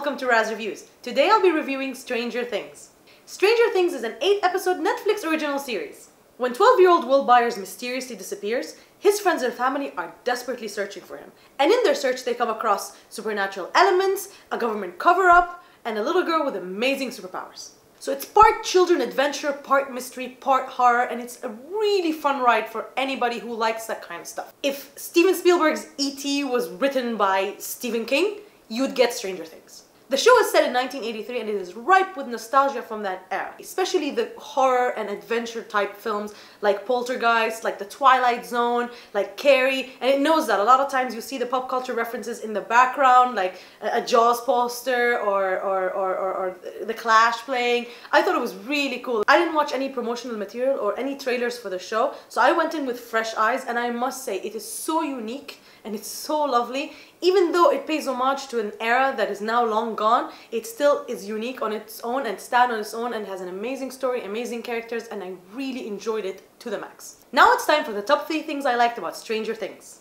welcome to Razz Reviews. Today I'll be reviewing Stranger Things. Stranger Things is an 8-episode Netflix original series. When 12-year-old Will Byers mysteriously disappears, his friends and family are desperately searching for him. And in their search they come across supernatural elements, a government cover-up, and a little girl with amazing superpowers. So it's part children adventure, part mystery, part horror, and it's a really fun ride for anybody who likes that kind of stuff. If Steven Spielberg's E.T. was written by Stephen King, you'd get Stranger Things. The show is set in 1983 and it is ripe with nostalgia from that era, especially the horror and adventure type films like Poltergeist, like The Twilight Zone, like Carrie, and it knows that. A lot of times you see the pop culture references in the background, like a Jaws poster or The Clash playing. I thought it was really cool. I didn't watch any promotional material or any trailers for the show, so I went in with fresh eyes, and I must say it is so unique and it's so lovely. Even though it pays homage to an era that is now long gone, it still is unique on its own and stands on its own and has an amazing story, amazing characters, and I really enjoyed it to the max. Now it's time for the top 3 things I liked about Stranger Things.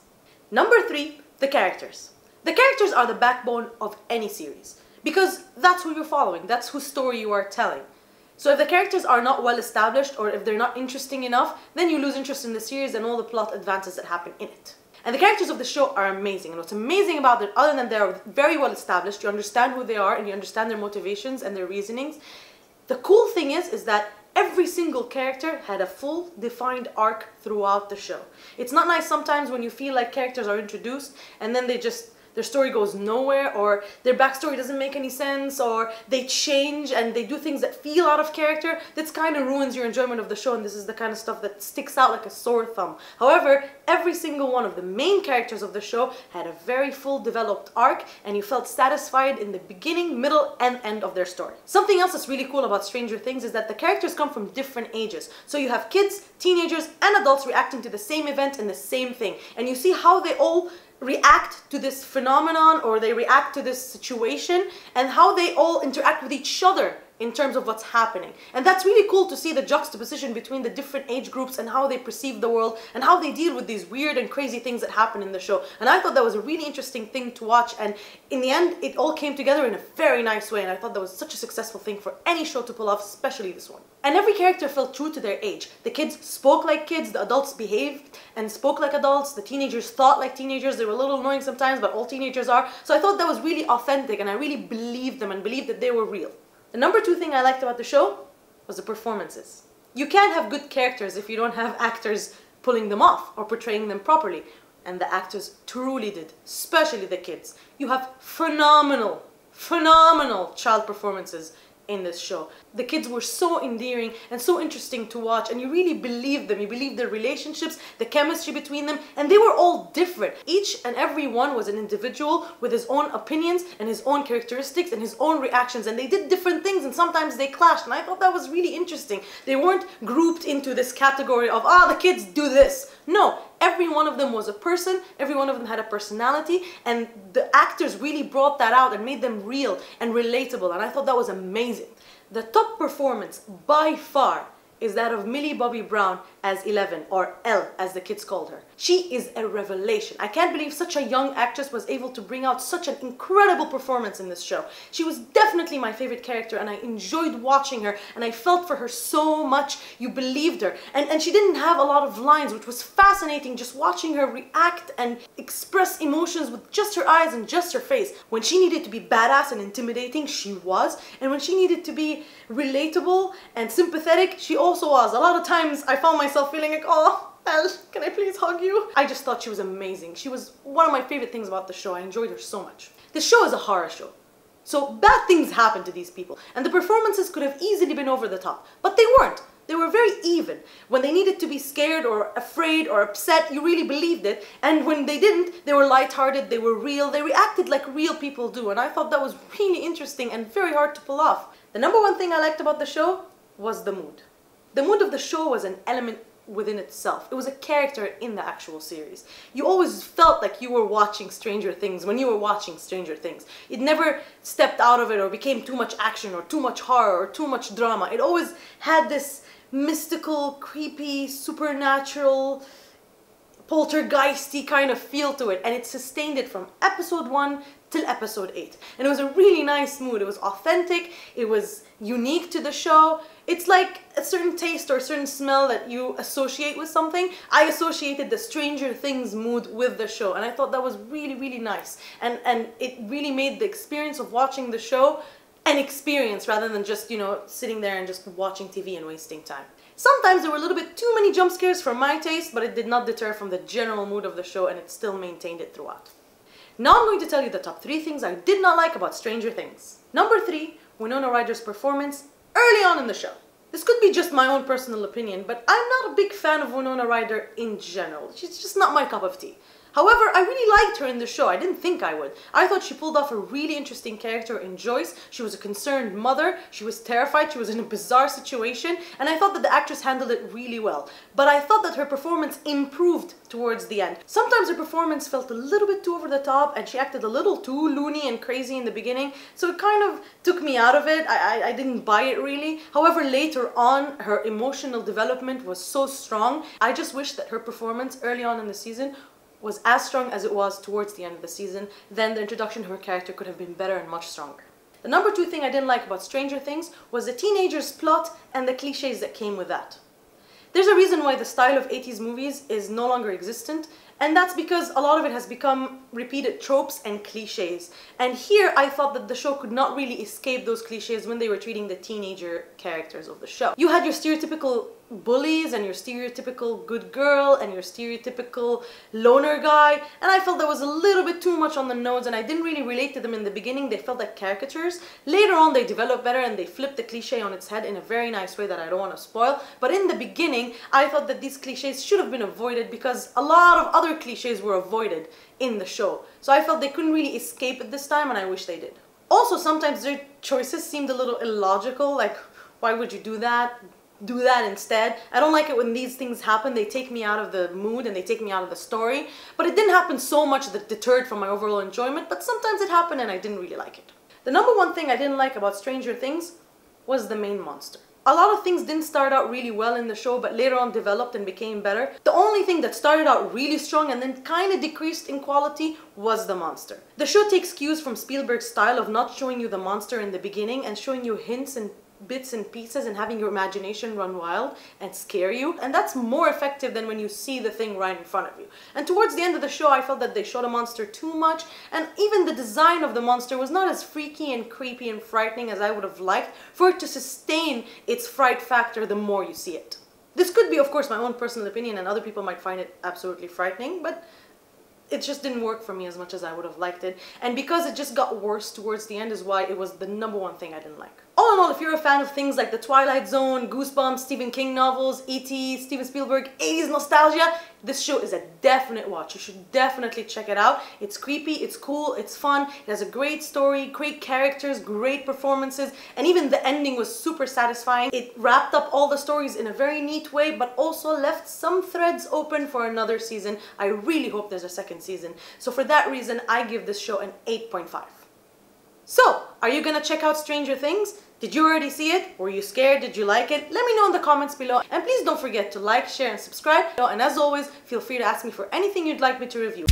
Number 3, the characters. The characters are the backbone of any series because that's who you're following, that's whose story you are telling. So if the characters are not well established or if they're not interesting enough, then you lose interest in the series and all the plot advances that happen in it. And the characters of the show are amazing, and what's amazing about it, other than they're very well established, you understand who they are and you understand their motivations and their reasonings. The cool thing is that every single character had a full defined arc throughout the show. It's not nice sometimes when you feel like characters are introduced and then their story goes nowhere, or their backstory doesn't make any sense, or they change and they do things that feel out of character. That kind of ruins your enjoyment of the show, and this is the kind of stuff that sticks out like a sore thumb. However, every single one of the main characters of the show had a very full developed arc, and you felt satisfied in the beginning, middle, and end of their story. Something else that's really cool about Stranger Things is that the characters come from different ages. So you have kids, teenagers, and adults reacting to the same event and the same thing. And you see how they all react to this phenomenon, or they react to this situation, and how they all interact with each other in terms of what's happening. And that's really cool to see the juxtaposition between the different age groups and how they perceive the world and how they deal with these weird and crazy things that happen in the show. And I thought that was a really interesting thing to watch, and in the end it all came together in a very nice way, and I thought that was such a successful thing for any show to pull off, especially this one. And every character felt true to their age. The kids spoke like kids, the adults behaved and spoke like adults, the teenagers thought like teenagers. They were a little annoying sometimes, but all teenagers are. So I thought that was really authentic, and I really believed them and believed that they were real. The number 2 thing I liked about the show was the performances. You can't have good characters if you don't have actors pulling them off or portraying them properly. And the actors truly did, especially the kids. You have phenomenal child performances in this show. The kids were so endearing and so interesting to watch, and you really believed them. You believed their relationships, the chemistry between them, and they were all different. Each and every one was an individual with his own opinions and his own characteristics and his own reactions, and they did different things and sometimes they clashed, and I thought that was really interesting. They weren't grouped into this category of, the kids do this. No, every one of them was a person, every one of them had a personality, and the actors really brought that out and made them real and relatable, and I thought that was amazing. The top performance by far is that of Millie Bobby Brown as 11, or Elle as the kids called her. She is a revelation. I can't believe such a young actress was able to bring out such an incredible performance in this show. She was definitely my favorite character, and I enjoyed watching her, and I felt for her so much. You believed her, and she didn't have a lot of lines, which was fascinating, just watching her react and express emotions with just her eyes and just her face. When she needed to be badass and intimidating, she was, and when she needed to be relatable and sympathetic, she also was. A lot of times I found myself feeling like, Elle, can I please hug you? I just thought she was amazing. She was one of my favorite things about the show. I enjoyed her so much. This show is a horror show, so bad things happen to these people, and the performances could have easily been over the top, but they weren't. They were very even. When they needed to be scared or afraid or upset, you really believed it, and when they didn't, they were lighthearted, they were real, they reacted like real people do, and I thought that was really interesting and very hard to pull off. The number 1 thing I liked about the show was the mood. The mood of the show was an element within itself. It was a character in the actual series. You always felt like you were watching Stranger Things when you were watching Stranger Things. It never stepped out of it or became too much action or too much horror or too much drama. It always had this mystical, creepy, supernatural poltergeisty kind of feel to it, and it sustained it from episode 1 till episode 8. And it was a really nice mood. It was authentic, it was unique to the show. It's like a certain taste or a certain smell that you associate with something. I associated the Stranger Things mood with the show, and I thought that was really, really nice. And it really made the experience of watching the show an experience rather than just, you know, sitting there and just watching TV and wasting time. Sometimes there were a little bit too many jump scares for my taste, but it did not deter from the general mood of the show, and it still maintained it throughout. Now I'm going to tell you the top 3 things I did not like about Stranger Things. Number 3, Winona Ryder's performance early on in the show. This could be just my own personal opinion, but I'm not a big fan of Winona Ryder in general. She's just not my cup of tea. However, I really liked her in the show. I didn't think I would. I thought she pulled off a really interesting character in Joyce. She was a concerned mother, she was terrified, she was in a bizarre situation, and I thought that the actress handled it really well. But I thought that her performance improved towards the end. Sometimes her performance felt a little bit too over the top, and she acted a little too loony and crazy in the beginning, so it kind of took me out of it. I didn't buy it really. However, later on, her emotional development was so strong. I just wish that her performance early on in the season was as strong as it was towards the end of the season. Then the introduction to her character could have been better and much stronger. The number 2 thing I didn't like about Stranger Things was the teenagers' plot and the cliches that came with that. There's a reason why the style of 80s movies is no longer existent, and that's because a lot of it has become repeated tropes and cliches. And here I thought that the show could not really escape those cliches when they were treating the teenager characters of the show. You had your stereotypical bullies and your stereotypical good girl and your stereotypical loner guy, and I felt that was a little bit too much on the nose, and I didn't really relate to them in the beginning. They felt like caricatures. Later on they developed better and they flipped the cliche on its head in a very nice way that I don't want to spoil, but in the beginning I thought that these cliches should have been avoided because a lot of other cliches were avoided in the show. So I felt they couldn't really escape it this time, and I wish they did. Also, sometimes their choices seemed a little illogical, like why would you do that? Do that instead. I don't like it when these things happen. They take me out of the mood and they take me out of the story. But it didn't happen so much that it deterred from my overall enjoyment, but sometimes it happened and I didn't really like it. The number 1 thing I didn't like about Stranger Things was the main monster. A lot of things didn't start out really well in the show, but later on developed and became better. The only thing that started out really strong and then kind of decreased in quality was the monster. The show takes cues from Spielberg's style of not showing you the monster in the beginning and showing you hints and bits and pieces and having your imagination run wild and scare you, and that's more effective than when you see the thing right in front of you. And towards the end of the show I felt that they showed a monster too much, and even the design of the monster was not as freaky and creepy and frightening as I would have liked for it to sustain its fright factor the more you see it. This could be, of course, my own personal opinion, and other people might find it absolutely frightening, but it just didn't work for me as much as I would have liked it, and because it just got worse towards the end is why it was the number 1 thing I didn't like. All in all, if you're a fan of things like The Twilight Zone, Goosebumps, Stephen King novels, E.T., Steven Spielberg, 80s nostalgia, this show is a definite watch. You should definitely check it out. It's creepy, it's cool, it's fun, it has a great story, great characters, great performances, and even the ending was super satisfying. It wrapped up all the stories in a very neat way, but also left some threads open for another season. I really hope there's a second season. So for that reason, I give this show an 8.5. So, are you gonna check out Stranger Things? Did you already see it? Were you scared? Did you like it? Let me know in the comments below. And please don't forget to like, share, and subscribe. And as always, feel free to ask me for anything you'd like me to review.